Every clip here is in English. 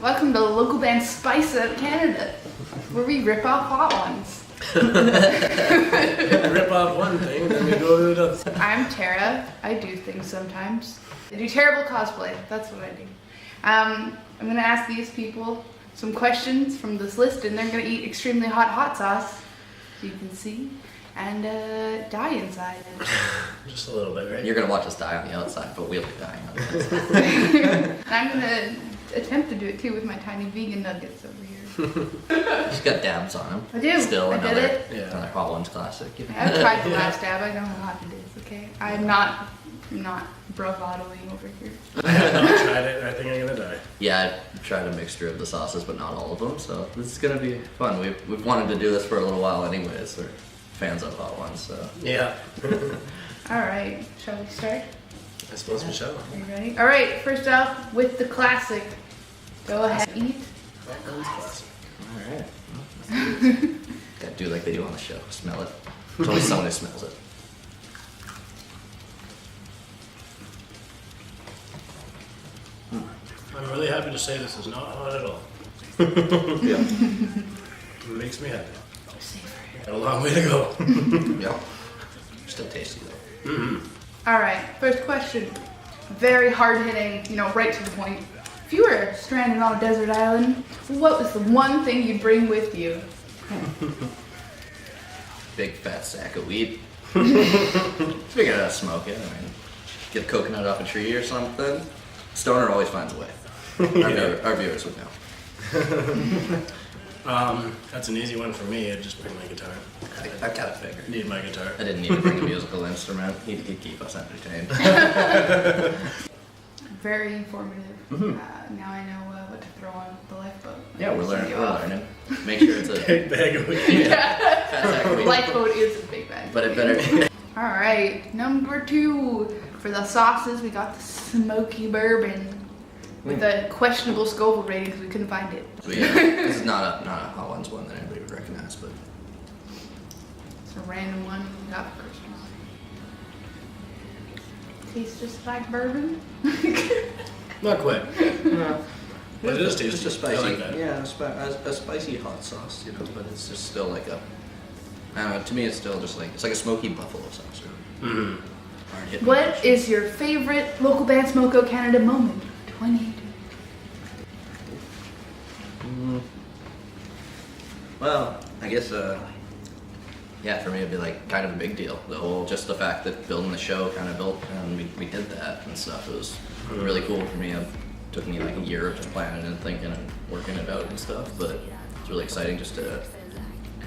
Welcome to local band Spiceout Canada, where we rip off hot ones. Rip off one thing, then we go to another. I'm Tara. I do things sometimes. I do terrible cosplay. That's what I do. I'm gonna ask these people some questions from this list, and they're gonna eat extremely hot sauce, so you can see, and die inside. Just a little bit, right? You're gonna watch us die on the outside, but we'll be dying on the inside. And I'm gonna attempt to do it too with my tiny vegan nuggets over here. She's got dabs on them. I do. Still I another, did it. Yeah. another Hot Ones classic. I've tried the last dab. I know how hot it is. Okay, I'm not bravadoing over here. I have not tried it, and I think I'm gonna die. Yeah, I've tried a mixture of the sauces, but not all of them. So this is gonna be fun. We've wanted to do this for a little while, anyways. We're fans of Hot Ones, so. Yeah. All right, shall we start? I suppose we shall. Are you ready? All right, first off, with the classic. Go ahead, eat. Hot Ones classic. All right. Gotta do like they do on the show. Smell it. There's only someone who smells it. I'm really happy to say this is not hot at all. Yeah. It makes me happy. Got a long way to go. Yeah. Still tasty though. Mm-hmm. All right, first question. Very hard hitting, right to the point. If you were stranded on a desert island, what was the one thing you'd bring with you? Big fat sack of weed. Figured out how to smoke it. I mean, get a coconut off a tree or something. Stoner always finds a way. Our viewers would know. That's an easy one for me. I'd just bring my guitar. I got it figured. Need my guitar. I didn't need to bring a musical instrument. He'd keep us entertained. Very informative. Mm-hmm. Now I know what to throw on the lifeboat. Yeah, we're learning. Send you We're off. learning. Make sure it's a Big bag of weed. fat sack of weed. Lifeboat is a big bag. But it better. All right, number 2. For the sauces, we got the smoky bourbon with a questionable Scoville rating because we couldn't find it. So yeah, this is not a Hot Ones one that anybody would recognize, but It's a random one we got for Christmas. Tastes just like bourbon. Not quite. But it is tasty. It's just spicy. I like that. Yeah, a spicy hot sauce, but it's just still like a. I don't know. To me, it's still just like it's like a smoky buffalo sauce. Really. Mm-hmm. Hard hitting. What is your favorite local band Smokeout Canada moment? 2018. Well, I guess, yeah, for me it'd be like kind of a big deal. Just the fact that building the show kind of built, and we did that and stuff. It was really cool for me. It took me like a year of just planning and thinking and working it out and stuff, but it's really exciting just to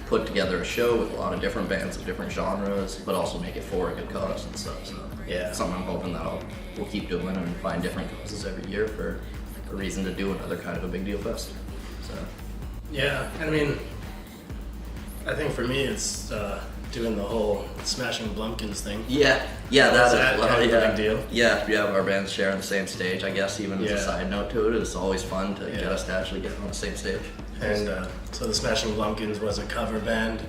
put together a show with a lot of different bands of different genres, but also make it for a good cause and stuff. So Yeah. it's something I'm hoping that we'll keep doing and find different causes every year for a reason to do another kind of a big deal fest. So. Yeah, I mean, I think for me it's doing the whole Smashing Blumpkins thing. Yeah, That that is kind of a big deal. Yeah, our bands sharing the same stage. I guess even as Yeah. a side note to it, it's always fun to get us to actually get on the same stage. And so the Smashing Blumpkins was a cover band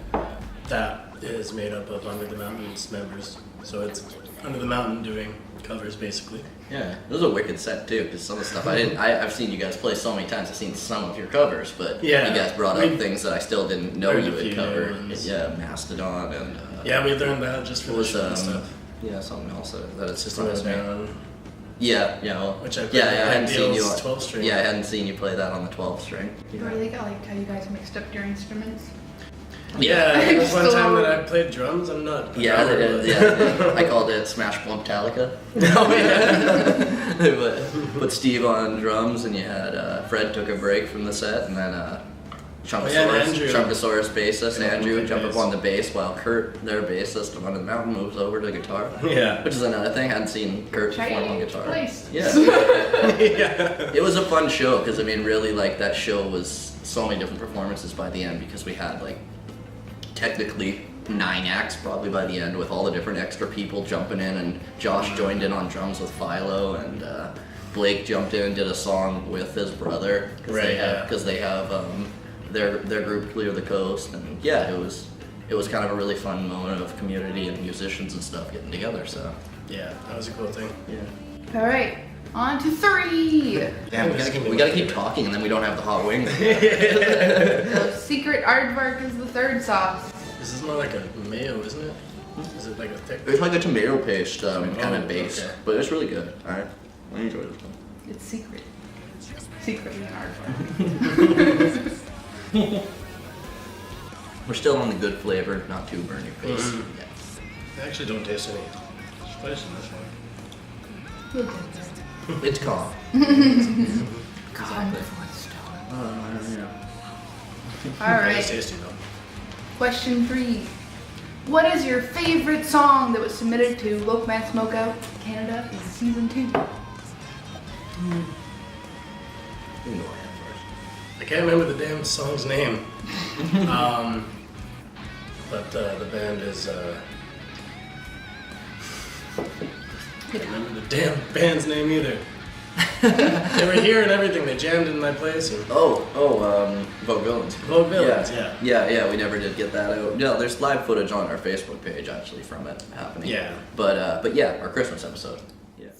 that is made up of Under the Mountain's members. So it's Under the Mountain doing covers basically. Yeah, it was a wicked set too, because some of the stuff I've seen you guys play so many times. I've seen some of your covers, but Yeah, you guys brought we up things that I still didn't know learned you a would few cover. new ones. Yeah, Mastodon and Yeah, we learned that just for it the was show and stuff. yeah, something else that it's just Slow on me. down. Yeah, Which I played yeah, I hadn't on seen you Neil's on 12 string. Yeah, I hadn't seen you play that on the 12 string. Really like how you guys mixed up your instruments. Yeah, there was one So- time that I played drums. I'm not. a Yeah, drummer, they but- did, yeah. I called it Smash Plump Talica. Put Steve on drums, and you had Fred took a break from the set, and then Andrew. Chunkosaurus bassist Yeah, Andrew on jump bass. up on the bass while Kurt, their bassist of Under the Mountain, moves over to guitar. Yeah. Which is another thing. I hadn't seen Kurt perform on guitar. Place. Yeah. Yeah. It was a fun show because really like that show was so many different performances by the end because we had like technically 9 acts probably by the end with all the different extra people jumping in, and Josh joined in on drums with Philo, and Blake jumped in and did a song with his brother because they have their group Clear the Coast, and yeah, it was kind of a really fun moment of community and musicians and stuff getting together. So Yeah, that was a cool thing. yeah. All right, On to 3. Damn, we gotta keep talking and then we don't have the hot wings. The secret aardvark is the 3rd sauce. This is more like a mayo, isn't it? Is it like a thick? It's like a tomato paste kind of base, okay. but it's really good. Alright, I enjoy this one. It's secret. Secretly an aardvark. We're still on the good flavor, not too burny paste. Mm-hmm. Yeah. I actually don't taste any spice in this one. We'll get there. It's calm. Calm before the storm. Yeah. All right. It's tasty though. Question 3. What is your favorite song that was submitted to Band Spiceout Canada in season 2? You can go ahead I can't remember the damn song's name. But the band is. I can't remember the damn band's name either. They were here and everything. They jammed in my place. And Vogue Villains. Vogue Villains, yeah. Yeah, we never did get that out. Yeah, there's live footage on our Facebook page actually from it happening. Yeah. But yeah, our Christmas episode. Yeah.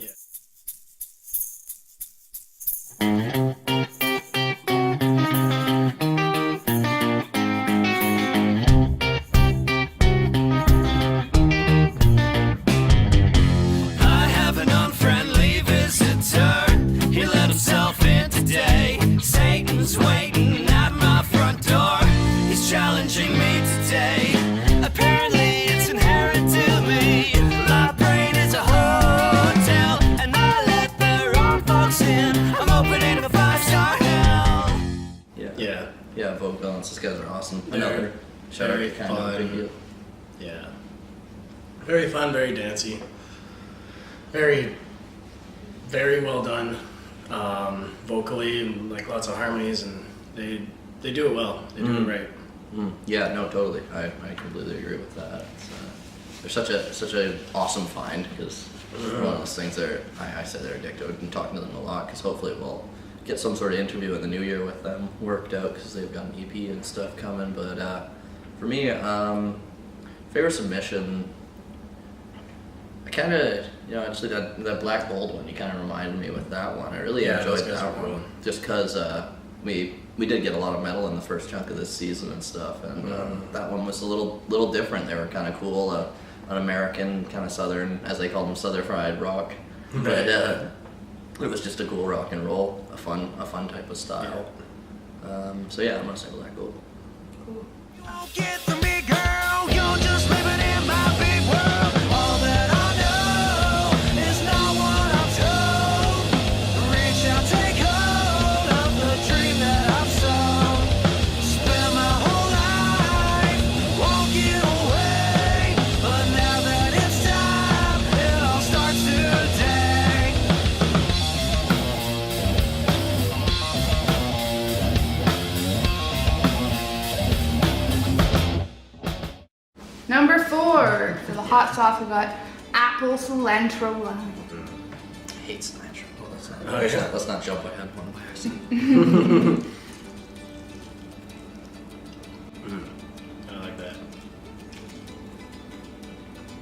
I have an unfriendly visitor. He let himself in today. Satan's waiting at my front door. He's challenging me today. Apparently it's inherent to me. My brain is a hotel, and I let the wrong folks in. I'm opening a 5-star hell. Yeah. Yeah, Vogue Villains. These guys are awesome. They're Another shout out very kind of a big fun. deal. Yeah. Very fun, very dancey. Very, very well done. Vocally, and like lots of harmonies, and they do it well. They do it right. Yeah, no, totally. I completely agree with that. It's, they're such a awesome find because one of those things that I say they're addicted. I've been talking to them a lot because hopefully we'll get some sort of interview in the new year with them worked out because they've got an EP and stuff coming. But for me, favorite submission, I kind of, actually that Black Gold one, you kind of reminded me with that one. I really Yeah, enjoyed those guys that are one cool. just because we did get a lot of metal in the first chunk of this season and stuff, and that one was a little different. They were kind of cool, an American kind of southern, as they call them, southern fried rock. But it was just a cool rock and roll, a fun type of style. So yeah, I'm gonna say Black Gold. Don't get from me, girl. You're just living in my big world. All that I know is not what I'm told. Reach out, take hold of the dream that I've sown. Spend my whole life, won't get away. But now that it's time, it all starts today. Number 4. For the hot sauce, we got apple cilantro lime. I hate cilantro. Oh, Oh, yeah. let's not jump ahead one by accident. I like that.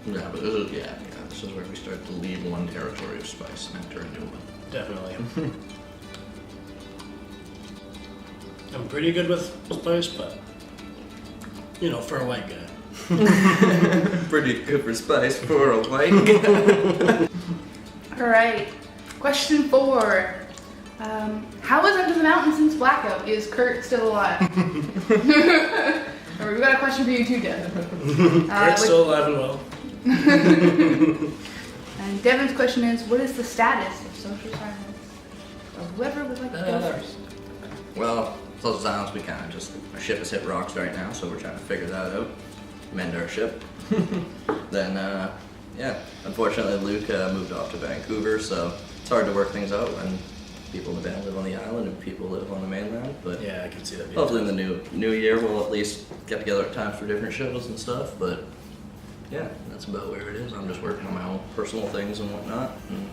Yeah, but this is where we start to leave one territory of spice and enter a new one. Definitely. I'm pretty good with spice, but for a white guy. Pretty good for spice for a white guy. All right. Question 4. How is Under the Mountain since Blackout? Is Kurt still alive? Or we've got a question for you too, Devin. Kurt's still alive and well. And Devin's question is, what is the status of social silence? Or whoever would like to go first. Well, social silence, we kind of just, our ship has hit rocks right now, so we're trying to figure that out. Mend our ship. Then, unfortunately Luke moved off to Vancouver, so it's hard to work things out when people in the band live on the island and people live on the mainland. But Yeah, I can see that. being hopefully in the new year we'll at least get together at times for different shows and stuff. But yeah, that's about where it is. I'm just working on my own personal things and whatnot, and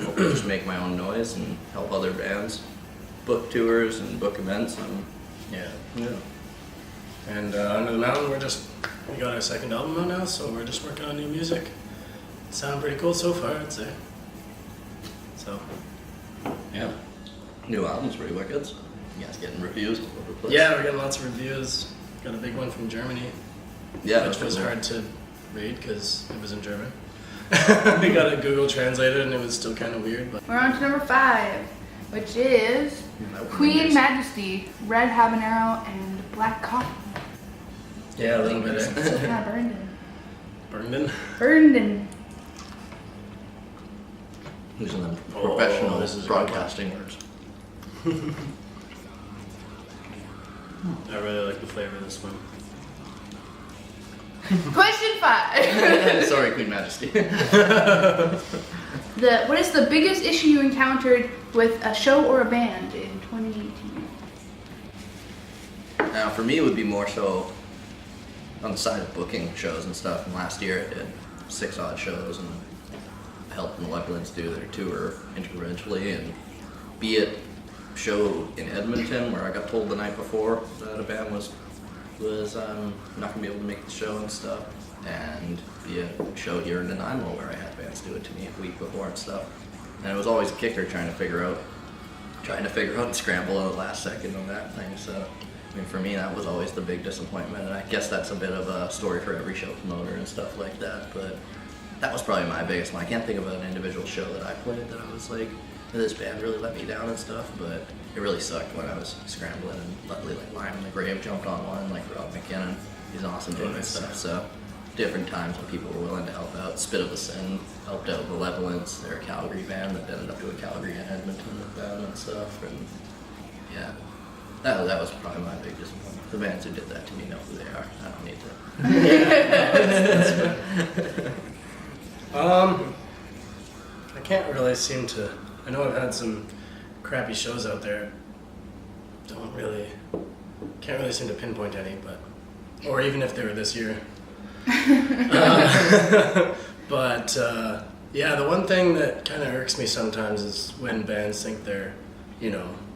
hopefully just make my own noise and help other bands book tours and book events. And Yeah. yeah. And Under the Mountain, we got our second album out now, so we're just working on new music. Sound pretty cool so far, I'd say. So, Yeah. New album's pretty wicked. So you guys getting reviews all over the place? yeah, we're getting lots of reviews. Got a big one from Germany, Yeah. which was cool. hard to read because it was in German. We got it Google translated and it was still kind of weird, but We're on to number 5, which is Queen Majesty, Red Habanero, and Black Coffee. yeah, a little bit. Still kind of burned in. Burned in. Burned in. Using them Oh, professional this is a good broadcasting words. I really like the flavor of this one. Question 5. Sorry, Queen Majesty. What is the biggest issue you encountered with a show or a band in 2018? Now, for me, it would be more so on the side of booking shows and stuff. And last year, I did 6 odd shows and helped Malevolence do their tour individually. And be it show in Edmonton, where I got told the night before that a band was not gonna be able to make the show and stuff, and be a show here in Nanaimo where I had bands do it to me a week before and stuff. And it was always a kicker trying to figure out and scramble at the last second on that thing. So, I mean, for me, that was always the big disappointment, and I guess that's a bit of a story for every show promoter and stuff like that. But that was probably my biggest one. I can't think of an individual show that I played that I was like, this band really let me down and stuff, but it really sucked when I was scrambling, and luckily like Lion in the Grave jumped on one, like Rob McKinnon, he's an awesome dude and stuff. So different times when people were willing to help out. Spit of a Sin helped out Malevolence, they're a Calgary band that ended up doing Calgary and Edmonton with them and stuff, and yeah, that was probably my big disappointment. The bands who did that to me know who they are. I don't need to. I can't really seem to. I know I've had some crappy shows out there. Can't really seem to pinpoint any, or even if they were this year. But yeah, the one thing that kind of irks me sometimes is when bands think they're,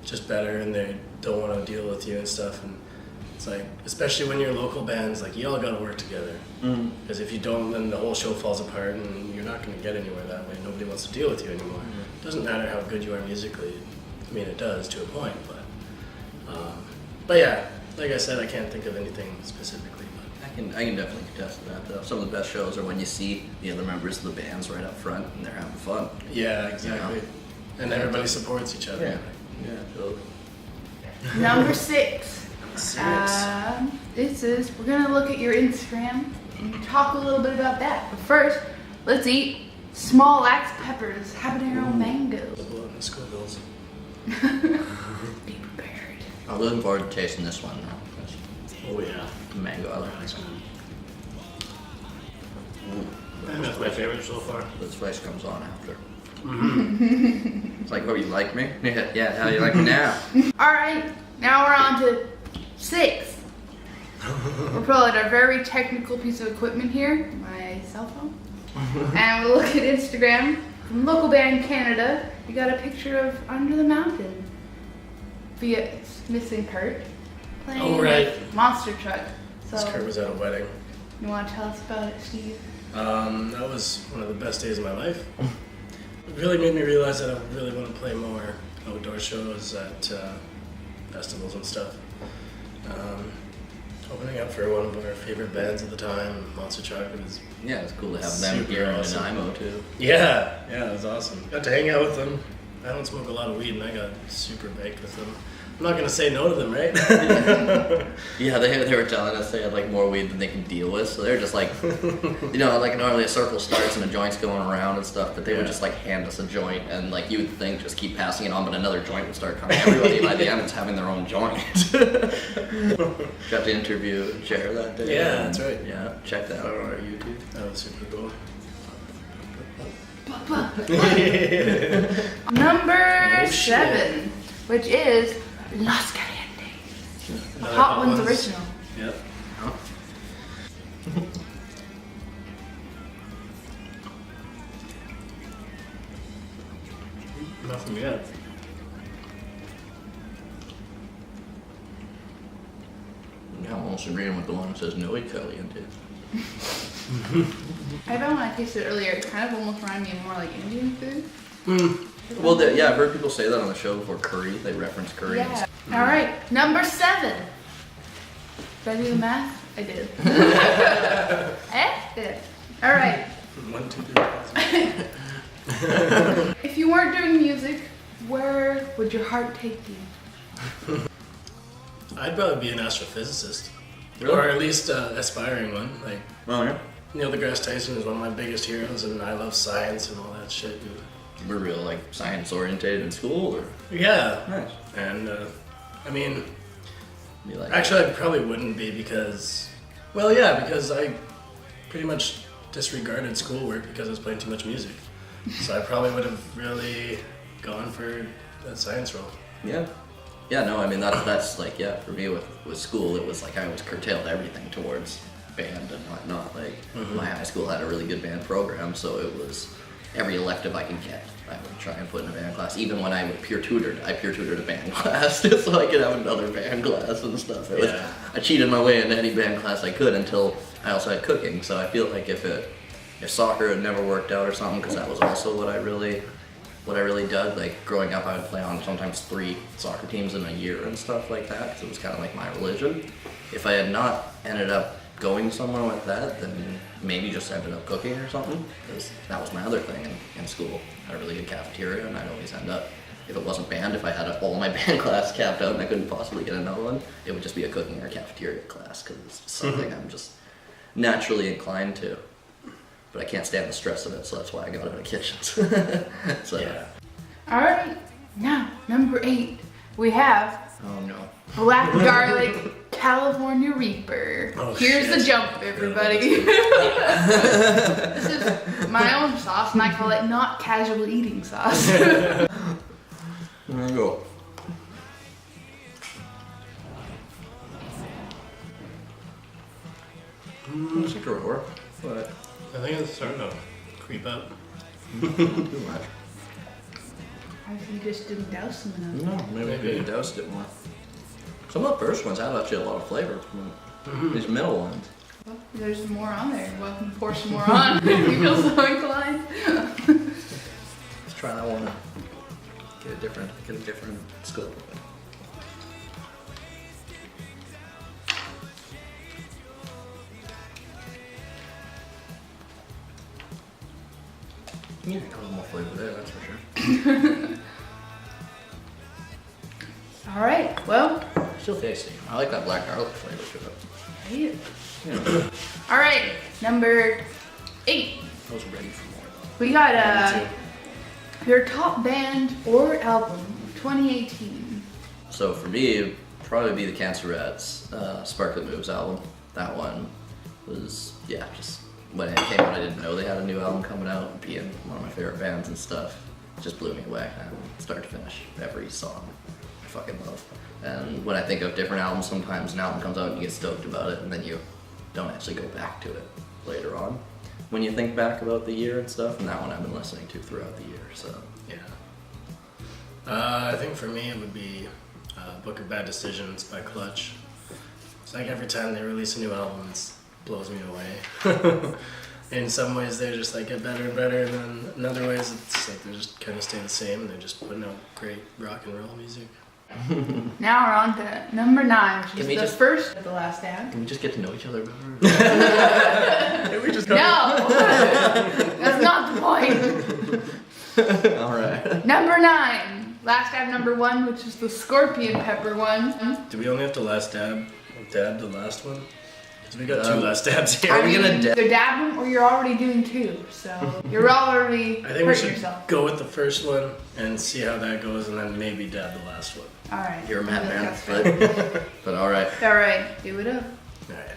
just better and they don't want to deal with you and stuff. And it's like, especially when you're local bands, like you all got to work together. Because if you don't, then the whole show falls apart and you're not going to get anywhere that way. Nobody wants to deal with you anymore. It doesn't matter how good you are musically. I mean, it does to a point, but yeah, like I said, I can't think of anything specifically. But I can definitely contest to that though. Some of the best shows are when you see the other members of the bands right up front and they're having fun. yeah, exactly. And everybody supports each other. Yeah, totally. Number 6. Serious. We're gonna look at your Instagram and talk a little bit about that. But first, let's eat Small Axe Peppers Habanero Mango. Blow up in the school bills. Be prepared. I'm looking forward to tasting this one now. Oh yeah. Mango, I like this one. That's my favorite so far. The spice comes on after. It's like, oh, you like me? Yeah, how you like me now? Alright, now we're on to 6. We're pulling out a very technical piece of equipment here, my cell phone. And we'll look at Instagram from Local Band Canada. We got a picture of Under the Mountain via it's missing Kurt playing Oh, right. with Monster Truck. So Kurt was at a wedding. you want to tell us about it, Steve? That was one of the best days of my life. It really made me realize that I really want to play more outdoor shows at festivals and stuff. Opening up for one of our favorite bands at the time, Monster Truck, it was Yeah, it's cool to have them Super here in awesome. Nanaimo too. yeah, it was awesome. Got to hang out with them. I don't smoke a lot of weed, and I got super baked with them. I'm not gonna say no to them, right? Yeah, they were telling us they had like more weed than they can deal with, so they're just like, like normally a circle starts and a joint's going around and stuff, but they would Yeah. just like hand us a joint and like you would think just keep passing it on, but another joint would start coming. Everybody by the end was having their own joint. Got to interview Jer that day. Yeah, and, that's right. Yeah, check that out on our YouTube. That was super cool. Number Oh, shit. 7, which is Los Calientes. Another Hot Ones Ones. original. Yep. Nothing yet. Yeah, I'm almost agreeing with the one that says no caliente. I found when I tasted it earlier, it kind of almost reminded me of more like Indian food. Well, yeah, I've heard people say that on the show before. Curry, they reference curry. Yeah. All right, number 7. Did I do the math? I did. Did. All right. 1, 2, 3. If you weren't doing music, where would your heart take you? I'd probably be an astrophysicist. Really? Or at least aspiring one. Like, Oh yeah. Neil deGrasse Tyson is one of my biggest heroes, and I love science and all that shit. And, We're real like science oriented in school, or yeah. nice. And, I mean, Be like, actually, I probably wouldn't be because I pretty much disregarded schoolwork because I was playing too much music. So I probably would have really gone for that science role. yeah. Yeah, no, I mean that's like, yeah, for me with school, it was like I always curtailed everything towards band and whatnot. Like my high school had a really good band program, so it was every elective I could get, I would try and put in a band class. Even when I peer tutored a band class just so I could have another band class and stuff. It was, I cheated my way into any band class I could until I also had cooking. So I feel like if soccer had never worked out or something, because that was also what I really dug. Like growing up, I would play on sometimes 3 soccer teams in a year and stuff like that, because it was kind of like my religion. If I had not ended up going somewhere with that, then maybe just ended up cooking or something, because that was my other thing in school. I had a really good cafeteria, and I'd always end up, if it wasn't band, if I had all my band class capped out and I couldn't possibly get another one, it would just be a cooking or cafeteria class, because it's just something I'm just naturally inclined to. But I can't stand the stress of it, so that's why I got out of kitchens. So, Yeah. All right, now number 8, we have oh no. Black Garlic California Reaper. Oh, Here's shit. the jump, everybody. This is my own sauce, and I call it not casual eating sauce. There you go. It's a drawer, but I think it's starting to creep up. too much. You just didn't douse them enough. No, maybe I could have doused it more. Some of the first ones have actually a lot of flavor. These middle ones. Well, there's more on there. You're welcome to pour some more on if you feel so inclined. Let's try that one. Get a different scope of it. Yeah, a little more flavor there, that's for sure. All right, well, Still tasty. I like that black garlic flavor to it. right. Yeah. All right, number 8. I was ready for more. We got Me too. your top band or album of 2018. So for me, it'd probably be the Cancerettes Sparkly Moves album. That one was, yeah, just when it came out, I didn't know they had a new album coming out, and being one of my favorite bands and stuff, it just blew me away. Start to finish, every song I fucking love. And when I think of different albums, sometimes an album comes out and you get stoked about it, and then you don't actually go back to it later on when you think back about the year and stuff. And that one I've been listening to throughout the year, so. Yeah. I think for me it would be Book of Bad Decisions by Clutch. It's like every time they release a new album, it blows me away. In some ways they just like get better and better, and then in other ways it's like they just kind of stay the same, and they're just putting out great rock and roll music. Now we're on to number 9, which Can is we the just- first of the last ad. Can we just get to know each other better? We just No, that's not the point. Alright. Number 9, last ad number 1, which is the scorpion pepper one. Do we only have to dab the last one? Because we got 2 last dabs here. Are we gonna either dab them or you're already doing 2, so you're already I think we hurting should yourself. go with the first one and see how that goes, and then maybe dab the last one. All right. You're a madman, That's fine. but alright. All right, do it up. All right.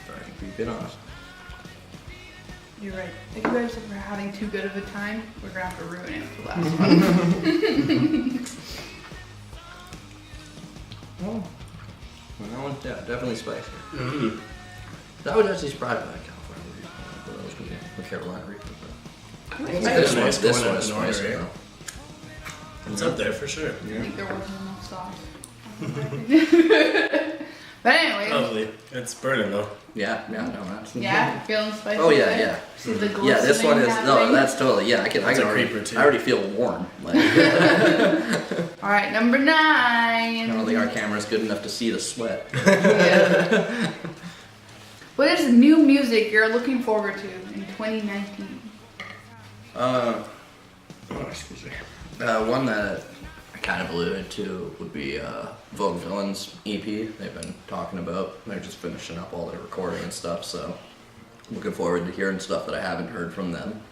Sorry to be a bit honest. You're right. If you guys are having too good of a time, we're gonna have to ruin it with the last one. Well, that one's definitely spicy. Mm-hmm. That was actually surprised by California Reaper. I thought that was gonna be a Carolina Reaper. I think But it's this nice one going is up north, spicy right? though. It's up there for sure. I think there wasn't enough sauce. But anyway, Lovely. It's burning though. Yeah, no, that's. yeah, feeling spicy. Oh yeah, right? yeah. See the Yeah, this one is happening? no, that's totally yeah. I can It's a already, creeper, too. I already feel warm. Like, All right, number 9. I don't think our camera's good enough to see the sweat. Yeah. What is new music you're looking forward to in 2019? Excuse me. One that I kind of alluded to would be Vogue Villains EP. They've been talking about. They're just finishing up all their recording and stuff, so looking forward to hearing stuff that I haven't heard from them.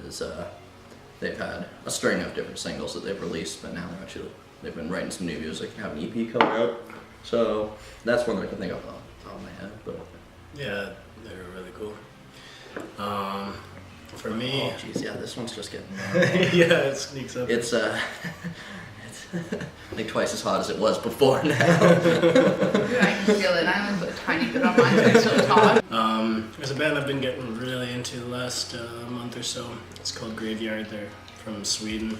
Is they've had a string of different singles that they've released, but now they've been writing some new music and have an EP coming out. So that's one that I can think of off the top of my head. But Yeah, they're really cool. For me, oh jeez, yeah, this one's just getting. yeah, it sneaks up. It's it's I think twice as hot as it was before now. I can feel it. I only put a tiny bit on mine, so it's still hot. There's a band I've been getting really into the last month or so. It's called Graveyard. They're from Sweden,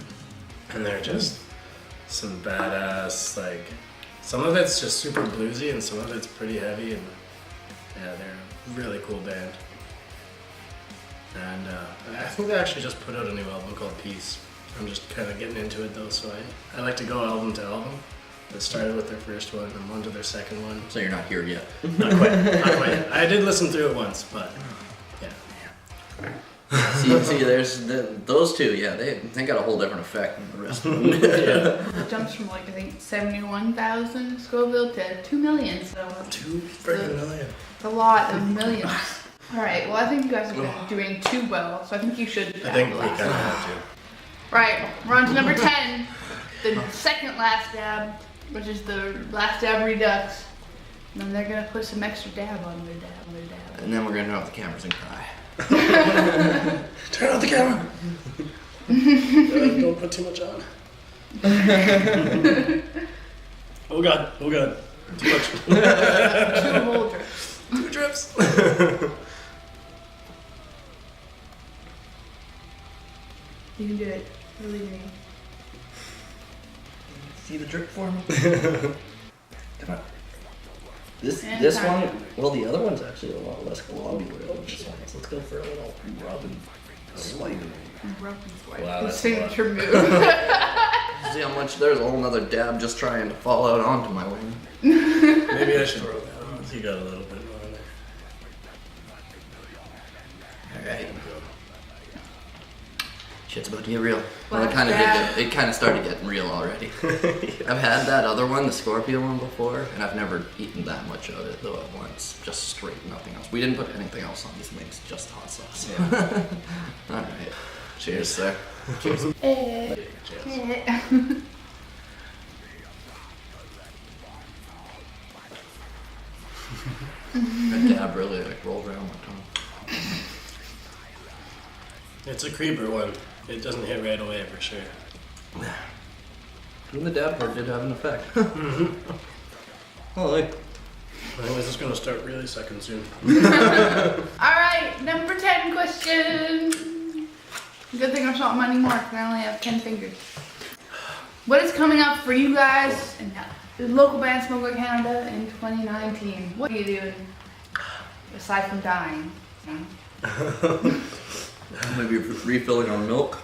and they're just some badass. Like some of it's just super bluesy, and some of it's pretty heavy. And yeah, they're a really cool band. And I think they actually just put out a new album called Peace. I'm just kind of getting into it though, so I like to go album to album. They started with their first one, I'm on to their second one. So you're not here yet. Not quite. I did listen through it once, but yeah. See, there's those two. Yeah, they got a whole different effect than the rest of them. Yeah. It jumps from like I think 71,000 Scoville to 2 million. So 2 freaking million. it's a lot of millions. All right. Well, I think you guys have been doing too well, so I think you should. I think we last. kind of have to. Right. We're on to number 10, the second last dab, which is the last dab redux. And then they're gonna put some extra dab on their dab, on their dab. And then we're gonna turn off the cameras and cry. Turn off the camera. Don't put too much on. Oh god. Too much. 2 whole drips. 2 drips. You can do it. Believe me. See the drip for me? Come on. This And this time. one, well, the other one's actually a lot less globular than this one. So let's go for a little rub and swipe. Wow, The that's signature move. See how much there's a whole nother dab just trying to fall out onto my wing. Maybe I should throw that on. You got a little bit more in there. Alright. Shit's about to get real. Well, Last it kind of dab. did. It kind of started getting real already. I've had that other one, the Scorpio one, before, and I've never eaten that much of it though at once. Just straight, nothing else. We didn't put anything else on these wings, just hot sauce. Yeah. All right. Cheers, sir. Cheers. Eh. Cheers. Eh. That dab really like rolled around my tongue. It's a creeper one. It doesn't hit right away for sure. And the dab part did have an effect. Oh, like. Anyways, it's gonna start really sucking soon. Alright, number 10 question. Good thing I'm not money more because I only have 10 fingers. What is coming up for you guys in the local band Smokeout Canada in 2019? What are you doing aside from dying? You know? Maybe refilling our milk.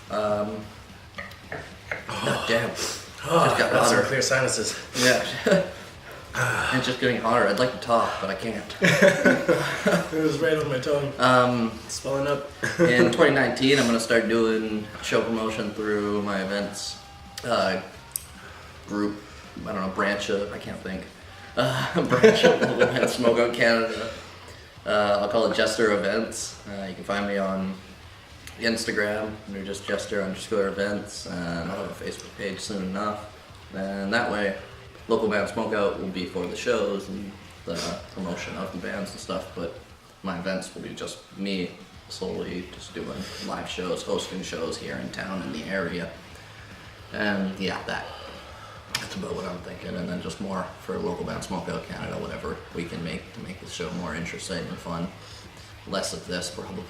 God damn. Oh, Just got that's our hotter. clear sinuses. Yeah. It's just getting hotter. I'd like to talk, but I can't. It was right on my tongue. It's swelling up. In 2019, I'm going to start doing show promotion through my events group. I don't know, branch of, I can't think. Branch of Local Band Smokeout Canada. I'll call it Jester Events. You can find me on Instagram. They're just Jester_events. And I'll have a Facebook page soon enough. And that way, Local Band Smokeout will be for the shows and the promotion of the bands and stuff. But my events will be just me solely just doing live shows, hosting shows here in town in the area. And yeah, that's about what I'm thinking. And then just more for Local Band Smokeout Canada, whatever we can make to make the show more interesting and fun. Less of this, probably,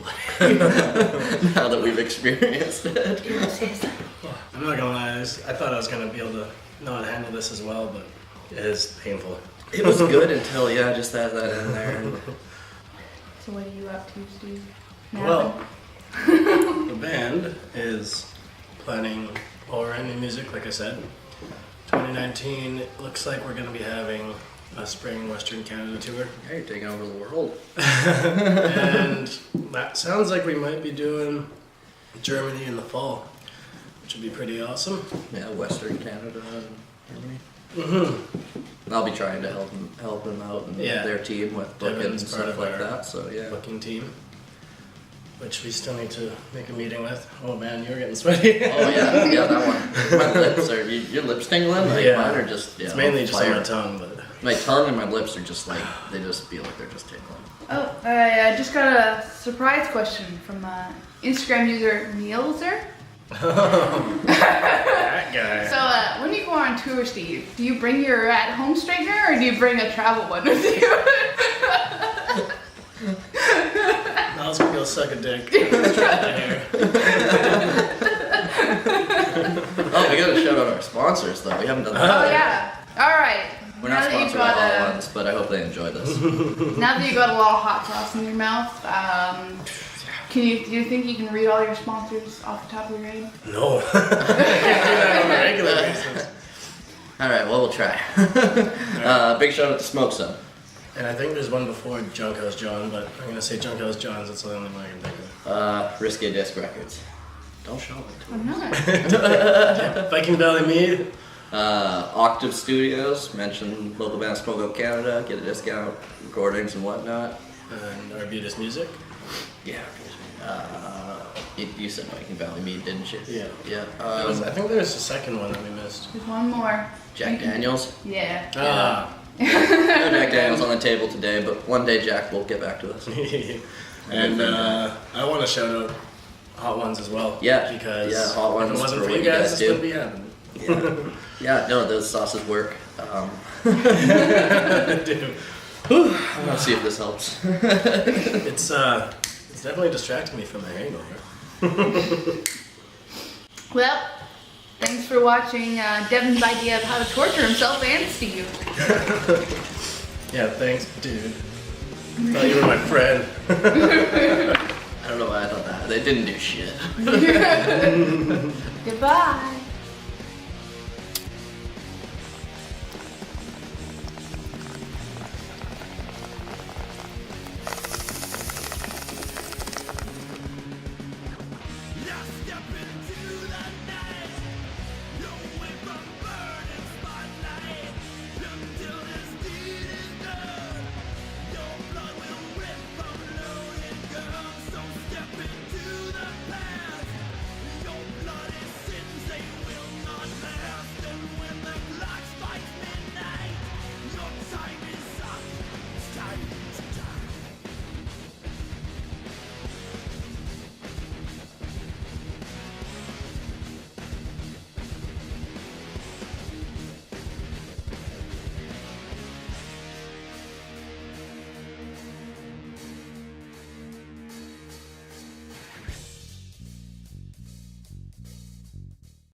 now that we've experienced it. I'm not gonna lie, I thought I was gonna be able to not handle this as well, but It is painful. It was good until just that in there. So what are you up to, Steve? Well, Napping? the band is planning all around new music, like I said. 2019, it looks like we're going to be having a spring Western Canada tour. Yeah, you're taking over the world. And that sounds like we might be doing Germany in the fall, which would be pretty awesome. Yeah, Western Canada and Germany. Mm-hmm. I'll be trying to help them out and Yeah. their team with booking and Devin's part stuff of like our that. So yeah. Booking team, which we still need to make a meeting with. Oh man, you're getting sweaty. Oh yeah, that one. My lips are your lips tingling? Like Yeah. mine are just It's mainly just on my tongue, but My tongue and my lips are just like they just feel like they're just tingling. Oh, I just got a surprise question from Instagram user Nielser. that guy. So when you go on tour, Steve, do you bring your at-home straightener or do you bring a travel one with you? I'll go suck a dick. Hair. Oh, we gotta shout out our sponsors though. We haven't done Oh that. yeah. All right. We're not sponsored by all ones, but I hope they enjoy this. Now that you got a lot of hot sauce in your mouth, do you think you can read all your sponsors off the top of your head? No. I can't do that on a regular basis. All right, well we'll try. Big shout out to Smokeout. And I think there's one before Junk House John, but I'm gonna say Junk House John's. That's the only one I can think of. Risque Disc Records. Don't show it. I'm not. Viking Valley Mead. Octave Studios, mention local band Smokeout Canada, get a discount, recordings and whatnot. And Arbutus Music. Yeah. You said Viking Valley Mead, didn't you? Yeah. Yeah. I think there was a second one that we missed. There's one more. Jack Daniels. Yeah. Ah. No Jack Daniels on the table today, but one day Jack will get back to us. And I want to shout out Hot Ones as well. Yeah. Because Hot Ones if it wasn't for for what you you guys, guys this do. wouldn't be happening. Yeah, no, those sauces work. Dude. Let's see if this helps. It's definitely distracting me from my hangover. Well, thanks for watching Devin's idea of how to torture himself and Steve. Yeah, thanks, dude. Thought you were my friend. I don't know why I thought that. They didn't do shit. Goodbye.